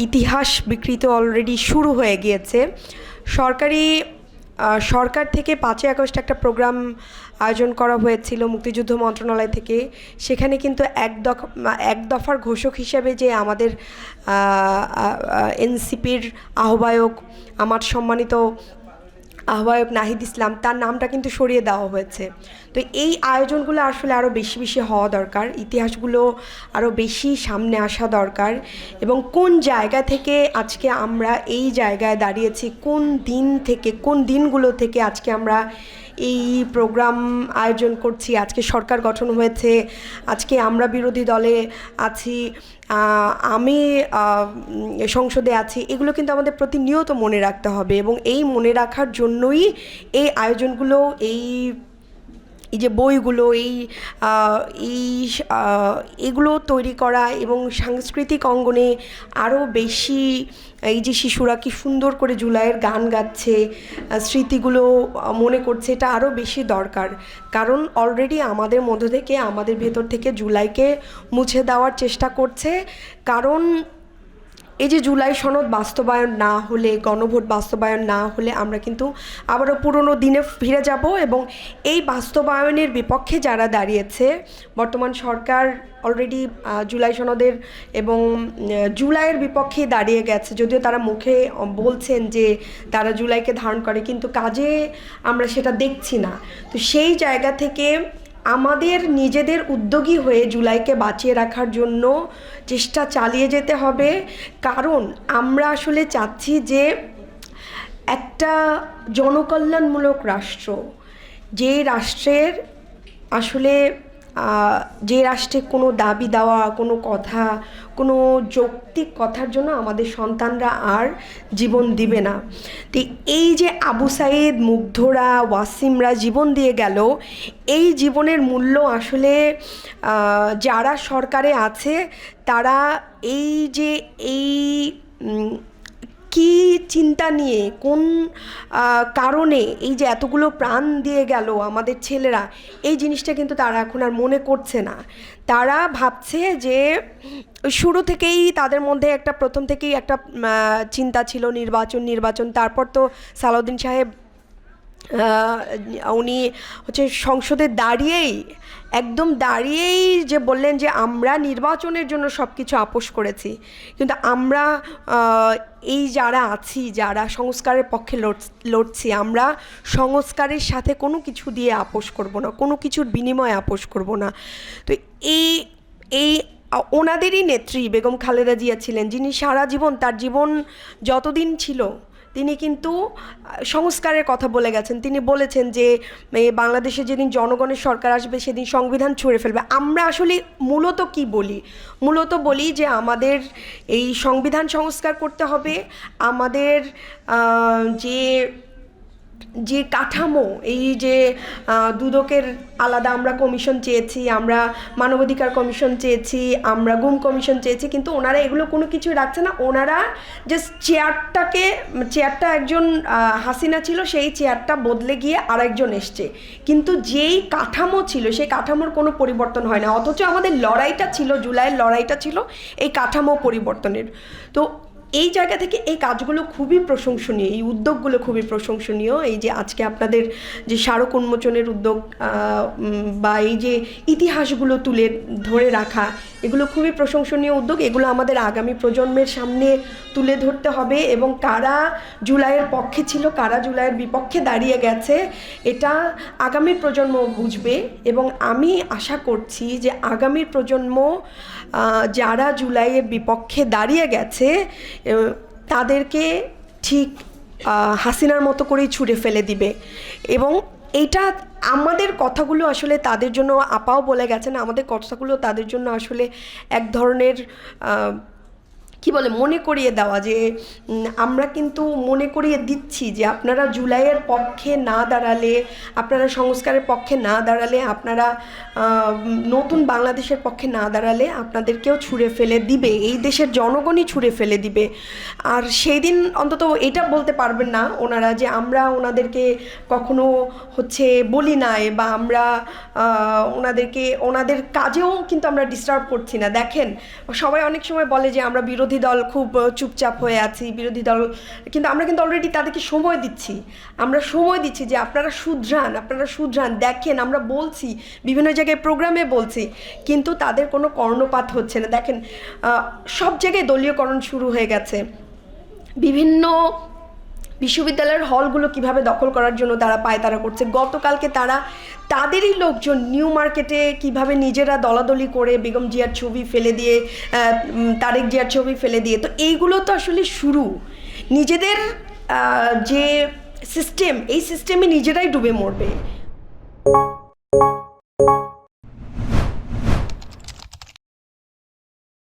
ইতিহাস বিকৃত অলরেডি শুরু হয়ে গিয়েছে। সরকার থেকে 5ই আগস্ট একটা প্রোগ্রাম আয়োজন করা হয়েছিল মুক্তিযুদ্ধ মন্ত্রণালয় থেকে। সেখানে কিন্তু এক দফার ঘোষক হিসেবে যে আমাদের এনসিপির আহ্বায়ক, আমার সম্মানিত আহ্বায়ক নাহিদ ইসলাম, তার নামটা কিন্তু সরিয়ে দেওয়া হয়েছে। তো এই আয়োজনগুলো আসলে আরও বেশি বেশি হওয়া দরকার, ইতিহাসগুলো আরও বেশি সামনে আসা দরকার। এবং কোন জায়গা থেকে আজকে আমরা এই জায়গায় দাঁড়িয়েছি, কোন দিনগুলো থেকে আজকে আমরা এই প্রোগ্রাম আয়োজন করছি, আজকে সরকার গঠন হয়েছে, আজকে আমরা বিরোধী দলে আছি, আমি সংসদে আছি, এগুলো কিন্তু আমাদের প্রতিনিয়ত মনে রাখতে হবে। এবং এই মনে রাখার জন্যই এই আয়োজনগুলো, এই যে বইগুলো, এগুলো তৈরি করা এবং সাংস্কৃতিক অঙ্গনে আরও বেশি, এই যে শিশুরা কি সুন্দর করে জুলাইয়ের গান গাচ্ছে, স্মৃতিগুলো মনে করছে, এটা আরও বেশি দরকার। কারণ অলরেডি আমাদের মধ্য থেকে, আমাদের ভেতর থেকে জুলাইকে মুছে দেওয়ার চেষ্টা করছে। কারণ এই যে জুলাই সনদ বাস্তবায়ন না হলে, গণভোট বাস্তবায়ন না হলে আমরা কিন্তু আবারও পুরনো দিনে ফিরে যাব। এবং এই বাস্তবায়নের বিপক্ষে যারা দাঁড়িয়েছে, বর্তমান সরকার অলরেডি জুলাই সনদের এবং জুলাইয়ের বিপক্ষে দাঁড়িয়ে গেছে। যদিও তারা মুখে বলছেন যে তারা জুলাইকে ধারণ করে, কিন্তু কাজে আমরা সেটা দেখছি না। তো সেই জায়গা থেকে আমাদের নিজেদের উদ্যোগী হয়ে জুলাইকে বাঁচিয়ে রাখার জন্য চেষ্টা চালিয়ে যেতে হবে। কারণ আমরা আসলে চাচ্ছি যে একটা জনকল্যাণমূলক রাষ্ট্র, যে রাষ্ট্রের আসলে যে রাষ্ট্রে কোনো দাবি দেওয়া, কোনো কথা, কোনো যৌক্তিক কথার জন্য আমাদের সন্তানরা আর জীবন দিবে না। তো এই যে আবু সাইদ, মুগ্ধরা, ওয়াসিমরা জীবন দিয়ে গেল, এই জীবনের মূল্য আসলে যারা সরকারে আছে তারা এই কি চিন্তা নিয়ে, কোন কারণে এই যে এতগুলো প্রাণ দিয়ে গেল আমাদের ছেলেরা, এই জিনিসটা কিন্তু তারা এখন আর মনে করছে না। তারা ভাবছে যে শুরু থেকেই তাদের মধ্যে প্রথম থেকেই একটা চিন্তা ছিল নির্বাচন। তারপর তো সালাউদ্দিন সাহেব উনি সংসদে দাঁড়িয়েই যে বললেন যে আমরা নির্বাচনের জন্য সব কিছু আপোষ করেছি। কিন্তু আমরা এই যারা আছি, যারা সংস্কারের পক্ষে লড়ছি, আমরা সংস্কারের সাথে কোনো কিছু দিয়ে আপোষ করব না, কোনো কিছুর বিনিময়ে আপোষ করব না। তো এই ওনাদেরই নেত্রী বেগম খালেদা জিয়া ছিলেন, যিনি সারা জীবন, তার জীবন যতদিন ছিল তিনি কিন্তু সংস্কারের কথা বলে গেছেন। তিনি বলেছেন যে বাংলাদেশে যেদিন জনগণের সরকার আসবে সেদিন সংবিধান ছুঁড়ে ফেলবে। আমরা আসলে মূলত কি বলি? মূলত বলি যে আমাদের এই সংবিধান সংস্কার করতে হবে, আমাদের যে কাঠামো, এই যে দুদকের আলাদা আমরা কমিশন চেয়েছি, আমরা মানবাধিকার কমিশন চেয়েছি, আমরা গুম কমিশন চেয়েছি, কিন্তু ওনারা এগুলো কোনো কিছু রাখছে না। ওনারা জাস্ট চেয়ারটা একজন হাসিনা ছিল, সেই চেয়ারটা বদলে গিয়ে আরেকজন এসছে, কিন্তু যেই কাঠামো ছিল সেই কাঠামোর কোনো পরিবর্তন হয় না। অথচ আমাদের লড়াইটা ছিল, জুলাইয়ের লড়াইটা ছিল এই কাঠামো পরিবর্তনের। তো এই জায়গা থেকে এই কাজগুলো খুবই প্রশংসনীয়, এই উদ্যোগগুলো খুবই প্রশংসনীয়। এই যে আজকে আপনাদের যে স্মারক উন্মোচনের উদ্যোগ বা এই যে ইতিহাসগুলো তুলে ধরে রাখা, এগুলো খুবই প্রশংসনীয় উদ্যোগ। এগুলো আমাদের আগামী প্রজন্মের সামনে তুলে ধরতে হবে। এবং কারা জুলাইয়ের পক্ষে ছিল, কারা জুলাইয়ের বিপক্ষে দাঁড়িয়ে গেছে, এটা আগামী প্রজন্ম বুঝবে। এবং আমি আশা করছি যে আগামী প্রজন্ম যারা জুলাইয়ের বিপক্ষে দাঁড়িয়ে গেছে তাদেরকে ঠিক হাসিনার মতো করেই ছুঁড়ে ফেলে দিবে। এবং এইটা আমাদের কথাগুলো আসলে তাদের জন্য, আপাও বলে গেছেন, আমাদের কথাগুলো তাদের জন্য আসলে এক ধরনের মনে করিয়ে দেওয়া, যে আমরা কিন্তু মনে করিয়ে দিচ্ছি যে আপনারা জুলাইয়ের পক্ষে না দাঁড়ালে, আপনারা সংস্কারের পক্ষে না দাঁড়ালে, আপনারা নতুন বাংলাদেশের পক্ষে না দাঁড়ালে আপনাদেরকেও ছুঁড়ে ফেলে দিবে, এই দেশের জনগণই ছুঁড়ে ফেলে দিবে। আর সেই দিন অন্তত এটা বলতে পারবেন না ওনারা যে আমরা ওনাদেরকে কখনো বলি নাই, বা আমরা ওনাদের কাজেও কিন্তু আমরা ডিস্টার্ব করছি না। দেখেন, সবাই অনেক সময় বলে যে আমরা বিরোধী বিরোধী দল খুব চুপচাপ হয়ে আছি, বিরোধী দল, কিন্তু আমরা কিন্তু অলরেডি তাদেরকে সময় দিচ্ছি, আমরা সময় দিচ্ছি যে আপনারা শুধরান, দেখেন, আমরা বলছি, বিভিন্ন জায়গায় প্রোগ্রামে বলছি, কিন্তু তাদের কোনো কর্ণপাত হচ্ছে না। দেখেন সব জায়গায় দলীয়করণ শুরু হয়ে গেছে, বিভিন্ন বিশ্ববিদ্যালয়ের হলগুলো কিভাবে দখল করার জন্য তারা পায়তারা করছে। গতকালকে তারা তাদেরই লোকজন নিউ মার্কেটে কিভাবে নিজেরা দলাদলি করে বেগম জিয়ার ছবি ফেলে দিয়ে, তারেক জিয়ার ছবি ফেলে দিয়ে, তো এইগুলো তো আসলে শুরু। নিজেদের যে সিস্টেম, এই সিস্টেমে নিজেরাই ডুবে মরবে।